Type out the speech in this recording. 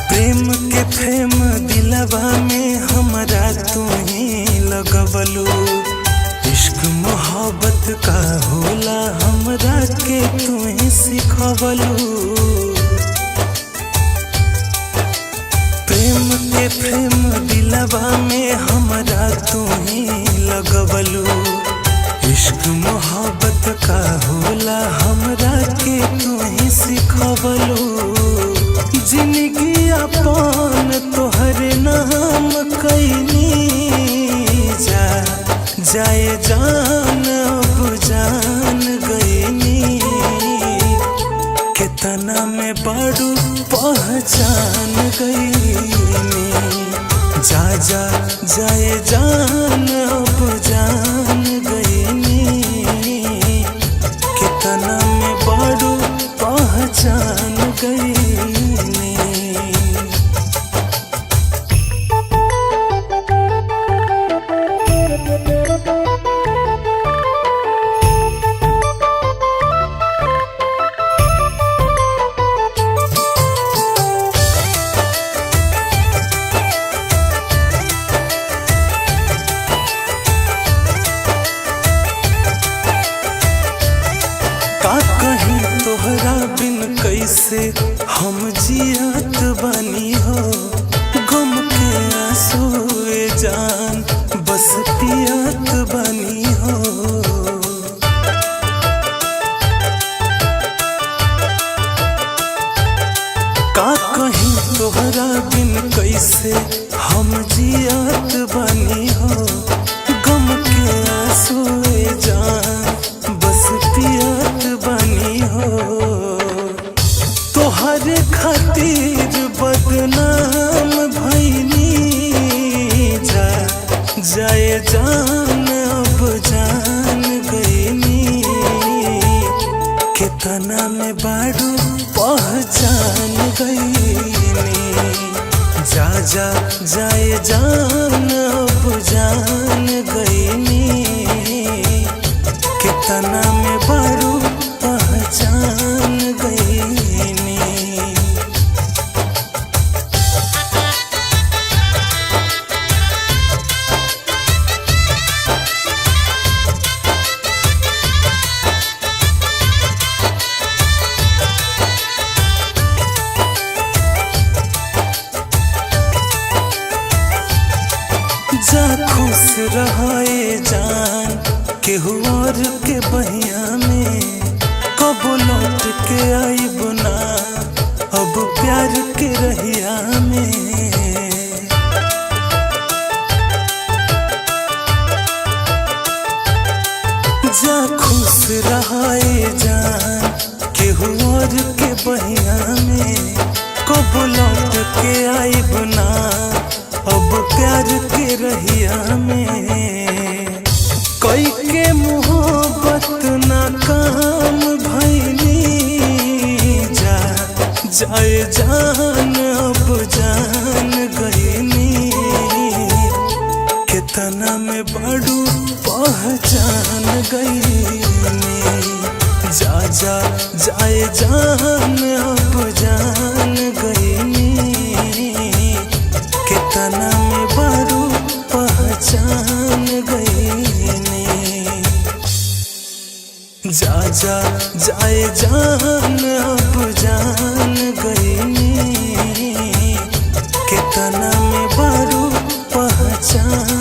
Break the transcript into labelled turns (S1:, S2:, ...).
S1: प्रेम के प्रेम दिलवा में हमरा तू ही लगवलू। इश्क मोहब्बत का होला हमरा के तू ही सिखवलू। प्रेम के प्रेम दिलवा में हमरा तू ही लगवलू। इश्क मोहब्बत का होला हमरा के तू ही सिखवलू। जिंदगी अपन तोहरे नाम कैनी जाए जान अब जान गईनी। कितना में बड़ू पहचान गईनी। जाए जान अब जान गईनी। कितना में बड़ू पहचान गईनी। का कहीं तोहरा बिन कैसे हम जियत बानी हो। गम के आंसुए जान बस पियत बानी हो। का कहीं तोहरा बिन कैसे हम जियत बानी हो। गम के आंसुए जान बस पियत बानी हो। तोहर खातिर बदनाम भईनी। जाए जान अब जान गईनी। कितना में बारू पहचान गईनी। जाए जान अब जान गईनी। कितना में बारू पहचान गईनी। जा खुश रहे जान केहू और के बहिया में। कब लौट के आईब ना अब प्यार के रहिया में। जा खुश रहे जान केहू और के बहिया में। कब लौट के आईब ना अब प्यार के रहिया में। कोई के मोहब्बत नाकाम भईनी। जाए जान अब जान गईनी। कितना में बड़ू पहचान गईनी। जाए जान अब जान गईनी। कितना में बड़ू पहचान गईनी। जाए जान अब जान गईनी। कितना में बड़ू पहचान